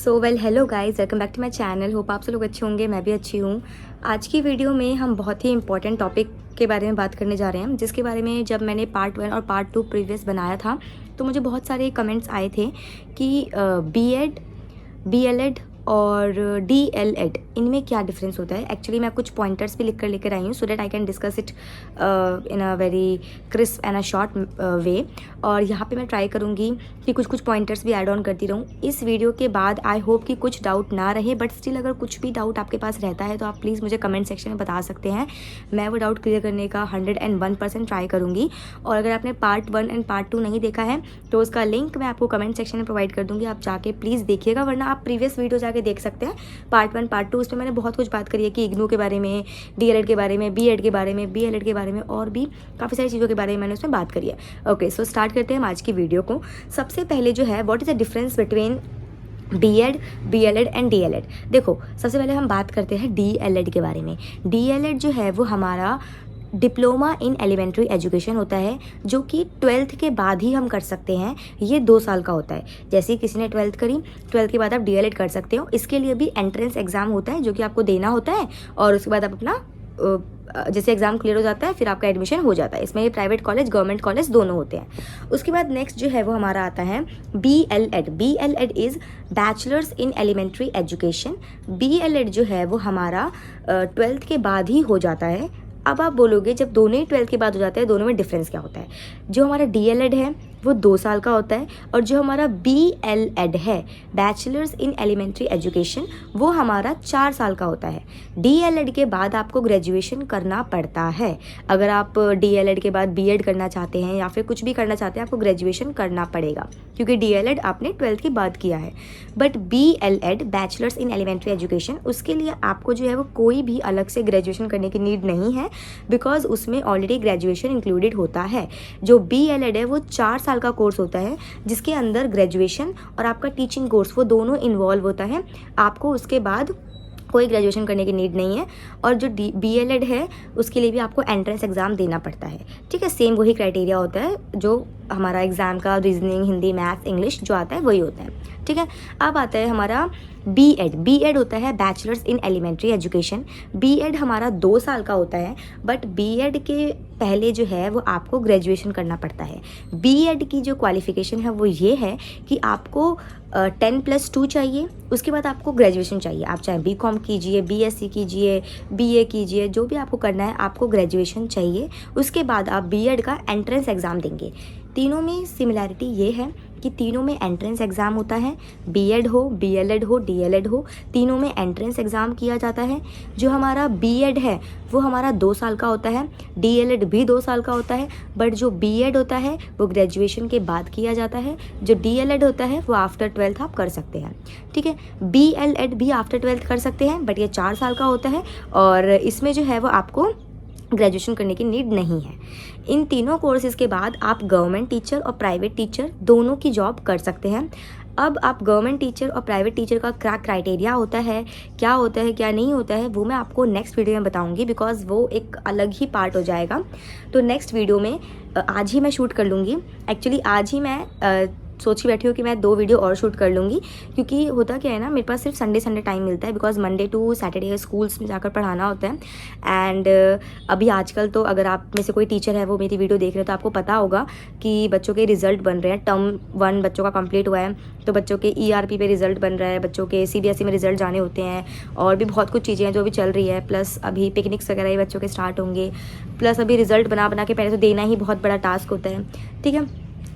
Hello guys, welcome back to my channel. Hope आप सब लोग अच्छे होंगे, मैं भी अच्छी हूँ। आज की वीडियो में हम बहुत ही इंपॉर्टेंट टॉपिक के बारे में बात करने जा रहे हैं, जिसके बारे में जब मैंने पार्ट 1 और पार्ट 2 प्रीवियस बनाया था तो मुझे बहुत सारे कमेंट्स आए थे कि बीएड, बीएलएड और डीएलएड इनमें क्या डिफरेंस होता है। एक्चुअली मैं कुछ पॉइंटर्स भी लिख कर लेकर आई हूँ so that I can discuss it in a very crisp and a short way. और यहाँ पे मैं ट्राई करूँगी कि कुछ पॉइंटर्स भी ऐड ऑन करती रहूँ इस वीडियो के बाद। आई होप कि कुछ डाउट ना रहे, बट स्टिल अगर कुछ भी डाउट आपके पास रहता है तो आप प्लीज़ मुझे कमेंट सेक्शन में बता सकते हैं। मैं वो डाउट क्लियर करने का 101% ट्राई करूँगी। और अगर आपने पार्ट 1 एंड पार्ट 2 नहीं देखा है तो उसका लिंक मैं आपको कमेंट सेक्शन में प्रोवाइड कर दूँगी, आप जाके प्लीज़ देखिएगा, वरना आप प्रीवियस वीडियो जाके देख सकते हैं। पार्ट 1 पार्ट 2 उसमें मैंने बहुत कुछ बात करी है कि इग्नू के बारे में, डीएलएड के बारे में, बीएड के बारे में, बीएलएड के बारे में और भी काफ़ी सारी चीज़ों के बारे में मैंने उसमें बात करी है। ओके, सो स्टार्ट करते हैं हम आज की वीडियो को। सबसे पहले जो है, what is the difference between BEd, BElEd and DElEd. देखो, सबसे पहले हम बात करते हैं डीएलएड के बारे में। डीएलएड जो है वो हमारा डिप्लोमा इन एलिमेंट्री एजुकेशन होता है, जो कि 12th के बाद ही हम कर सकते हैं। ये 2 साल का होता है। जैसे किसी ने 12th करी, 12th के बाद आप डीएलएड कर सकते हो। इसके लिए भी एंट्रेंस एग्ज़ाम होता है जो कि आपको देना होता है, और उसके बाद आप अपना जैसे एग्ज़ाम क्लियर हो जाता है फिर आपका एडमिशन हो जाता है। इसमें प्राइवेट कॉलेज, गवर्नमेंट कॉलेज दोनों होते हैं। उसके बाद नेक्स्ट जो है वो हमारा आता है BElEd. BElEd is bachelors in elementary education. BElEd जो है वो हमारा 12th के बाद ही हो जाता है। अब आप बोलोगे जब दोनों ही 12th के बाद हो जाते हैं, दोनों में डिफरेंस क्या होता है। जो हमारा डीएलएड है वो 2 साल का होता है, और जो हमारा बीएलएड है, बैचलर्स इन एलिमेंट्री एजुकेशन, वो हमारा 4 साल का होता है। डीएलएड के बाद आपको ग्रेजुएशन करना पड़ता है। अगर आप डीएलएड के बाद बीएड करना चाहते हैं या फिर कुछ भी करना चाहते हैं, आपको ग्रेजुएशन करना पड़ेगा, क्योंकि डीएलएड आपने 12th के बाद किया है। But BElEd, bachelors in elementary education, उसके लिए आपको जो है वो कोई भी अलग से ग्रेजुएशन करने की नीड नहीं है, बिकॉज उसमें ऑलरेडी ग्रेजुएशन इंक्लूडेड होता है। जो बीएलएड है वो 4 साल का कोर्स होता है, जिसके अंदर ग्रेजुएशन और आपका टीचिंग कोर्स वो दोनों इन्वॉल्व होता है। आपको उसके बाद कोई ग्रेजुएशन करने की नीड नहीं है। और जो बीएलएड है उसके लिए भी आपको एंट्रेंस एग्ज़ाम देना पड़ता है। ठीक है, सेम वही क्राइटेरिया होता है जो हमारा एग्ज़ाम का रीजनिंग, हिंदी, मैथ्स, इंग्लिश जो आता है वही होता है। ठीक है, अब आता है हमारा बीएड। बीएड होता है bachelors in elementary education. BEd हमारा 2 साल का होता है, बट बीएड के पहले जो है वो आपको ग्रेजुएशन करना पड़ता है। बीएड की जो क्वालिफिकेशन है वो ये है कि आपको 10+2 चाहिए, उसके बाद आपको ग्रेजुएशन चाहिए। आप चाहे बीकॉम कीजिए, बीएससी कीजिए, बीए कीजिए, जो भी आपको करना है, आपको ग्रेजुएशन चाहिए। उसके बाद आप बीएड का एंट्रेंस एग्ज़ाम देंगे। तीनों में सिमिलैरिटी ये है कि तीनों में एंट्रेंस एग्ज़ाम होता है। बीएड हो, बीएलएड हो, डीएलएड हो, तीनों में एंट्रेंस एग्ज़ाम किया जाता है। जो हमारा बीएड है वो हमारा 2 साल का होता है, डीएलएड भी 2 साल का होता है, बट जो बीएड होता है वो ग्रेजुएशन के बाद किया जाता है। जो डीएलएड होता है वो आफ्टर 12th आप कर सकते हैं। ठीक है, बीएलएड भी आफ्टर 12th कर सकते हैं, बट ये 4 साल का होता है, और इसमें जो है वो आपको ग्रेजुएशन करने की नीड नहीं है। इन तीनों कोर्सेज़ के बाद आप गवर्नमेंट टीचर और प्राइवेट टीचर दोनों की जॉब कर सकते हैं। अब आप गवर्नमेंट टीचर और प्राइवेट टीचर का क्या क्राइटेरिया होता है, क्या होता है, क्या नहीं होता है, वो मैं आपको नेक्स्ट वीडियो में बताऊंगी, बिकॉज वो एक अलग ही पार्ट हो जाएगा। तो नेक्स्ट वीडियो में आज ही मैं शूट कर लूँगी। एक्चुअली आज ही मैं सोची बैठी हूँ कि मैं 2 वीडियो और शूट कर लूँगी, क्योंकि होता क्या है ना, मेरे पास सिर्फ संडे टाइम मिलता है, because Monday to Saturday schools में जाकर पढ़ाना होता है। एंड अभी आजकल तो अगर आप में से कोई टीचर है वो मेरी वीडियो देख रहे हो तो आपको पता होगा कि बच्चों के रिजल्ट बन रहे हैं। टर्म 1 बच्चों का कंप्लीट हुआ है, तो बच्चों के ईआरपी पे रिजल्ट बन रहा है, बच्चों के सीबीएसई में रिजल्ट जाने होते हैं, और भी बहुत कुछ चीज़ें हैं जो भी चल रही है। प्लस अभी पिकनिक्स वगैरह ही बच्चों के स्टार्ट होंगे, प्लस अभी रिजल्ट बना के पहले तो देना ही बहुत बड़ा टास्क होता है। ठीक है,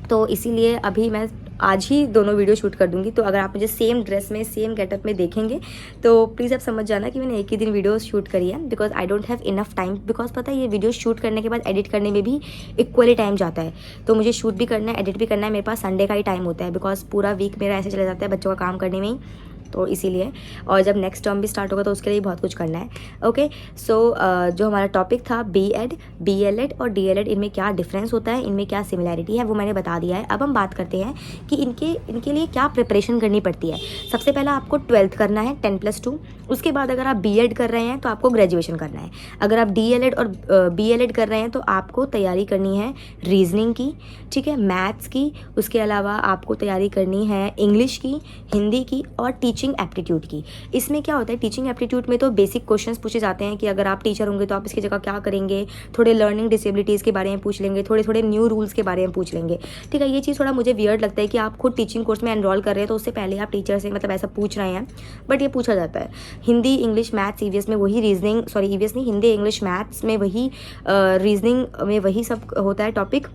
तो इसीलिए अभी मैं आज ही दोनों वीडियो शूट कर दूंगी। तो अगर आप मुझे सेम ड्रेस में, सेम गेटअप में देखेंगे तो प्लीज़ आप समझ जाना कि मैंने एक ही दिन वीडियो शूट करी है, because I don't have enough time. Because पता है, ये वीडियो शूट करने के बाद एडिट करने में भी इक्वली टाइम जाता है। तो मुझे शूट भी करना है, एडिट भी करना है, मेरे पास संडे का ही टाइम होता है, बिकॉज पूरा वीक मेरा ऐसे चला जाता है बच्चों का काम करने में ही, तो इसीलिए। और जब नेक्स्ट टर्म भी स्टार्ट होगा तो उसके लिए बहुत कुछ करना है। ओके, सो जो हमारा टॉपिक था बीएड, बीएलएड और डीएलएड, इनमें क्या डिफरेंस होता है, इनमें क्या सिमिलैरिटी है, वो मैंने बता दिया है। अब हम बात करते हैं कि इनके लिए क्या प्रिपरेशन करनी पड़ती है। सबसे पहला आपको 12th करना है, 10+2। उसके बाद अगर आप बीएड कर रहे हैं तो आपको ग्रेजुएशन करना है। अगर आप डीएलएड और बीएलएड कर रहे हैं तो आपको तैयारी करनी है रीजनिंग की, ठीक है, मैथ्स की, उसके अलावा आपको तैयारी करनी है इंग्लिश की, हिंदी की और टीचिंग टीचिंग एप्टीट्यूड की। इसमें क्या होता है, टीचिंग एप्टीट्यूड में तो बेसिक क्वेश्चंस पूछे जाते हैं कि अगर आप टीचर होंगे तो आप इसकी जगह क्या करेंगे, थोड़े लर्निंग डिसेबिलिटीज़ के बारे में पूछ लेंगे, थोड़े थोड़े न्यू रूल्स के बारे में पूछ लेंगे। ठीक है, ये चीज़ थोड़ा मुझे वियर्ड लगता है कि आप खुद टीचिंग कोर्स में एनरोल कर रहे हैं तो उससे पहले आप टीचर से मतलब ऐसा पूछ रहे हैं, बट ये पूछा जाता है। हिंदी, इंग्लिश, मैथ्स, ईवीएस में वही रीजनिंग, सॉरी ईवीएस नहीं, हिंदी, इंग्लिश, मैथ्स में वही, रीजनिंग में वही सब होता है टॉपिक।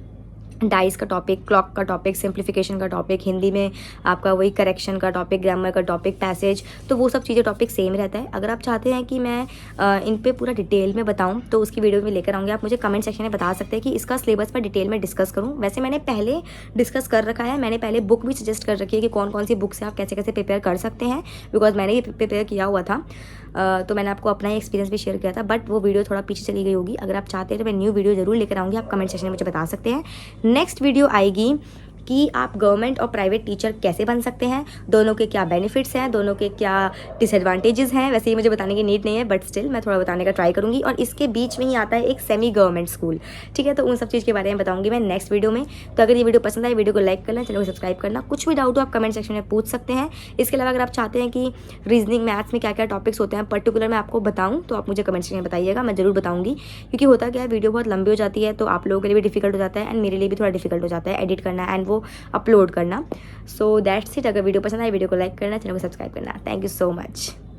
डाइस का टॉपिक, क्लॉक का टॉपिक, सिंप्लीफिकेशन का टॉपिक, हिंदी में आपका वही करेक्शन का टॉपिक, ग्रामर का टॉपिक, पैसेज, तो वो सब चीज़ें टॉपिक सेम रहता है। अगर आप चाहते हैं कि मैं इन पे पूरा डिटेल में बताऊं तो उसकी वीडियो में लेकर आऊँगी। आप मुझे कमेंट सेक्शन में बता सकते हैं कि इसका सिलेबस पर डिटेल में डिस्कस करूँ। वैसे मैंने पहले डिस्कस कर रखा है, मैंने पहले बुक भी सजेस्ट कर रखी है कि कौन कौन सी बुक से आप कैसे कैसे प्रिपेयर कर सकते हैं, बिकॉज मैंने ये प्रिपेयर किया हुआ था। तो मैंने आपको अपना ही एक्सपीरियंस भी शेयर किया था, बट वो वीडियो थोड़ा पीछे चली गई होगी। अगर आप चाहते हैं तो मैं न्यू वीडियो जरूर लेकर आऊँगी, आप कमेंट सेक्शन में मुझे बता सकते हैं। नेक्स्ट वीडियो आएगी कि आप गवर्नमेंट और प्राइवेट टीचर कैसे बन सकते हैं, दोनों के क्या बेनिफिट्स हैं, दोनों के क्या डिसएडवांटेजेस हैं। वैसे ही मुझे बताने की नीड नहीं है, बट स्टिल मैं थोड़ा बताने का ट्राई करूँगी। और इसके बीच में ही आता है एक सेमी गवर्नमेंट स्कूल, ठीक है, तो उन सब चीज़ के बारे में बताऊँगी मैं नेक्स्ट वीडियो में। तो अगर ये वीडियो पसंद आए, वीडियो को लाइक करना, चैनल को सब्सक्राइब करना। कुछ भी डाउट हो आप कमेंट सेक्शन में पूछ सकते हैं। इसके अलावा अगर आप चाहते हैं कि रीजनिंग, मैथ्स में क्या क्या टॉपिक्स होते हैं पर्टिकुलर मैं आपको बताऊँ, तो आप मुझे कमेंट सेक्शन में बताइएगा, मैं जरूर बताऊँगी। क्योंकि होता क्या है, वीडियो बहुत लंबी हो जाती है तो आप लोगों के लिए भी डिफिकल्ट हो जाता है एंड मेरे लिए भी थोड़ा डिफिकल्ट हो जाता है एडिट करना एंड वो अपलोड करना। So that's it. अगर वीडियो पसंद आए, वीडियो को लाइक करना, चैनल को सब्सक्राइब करना। Thank you so much.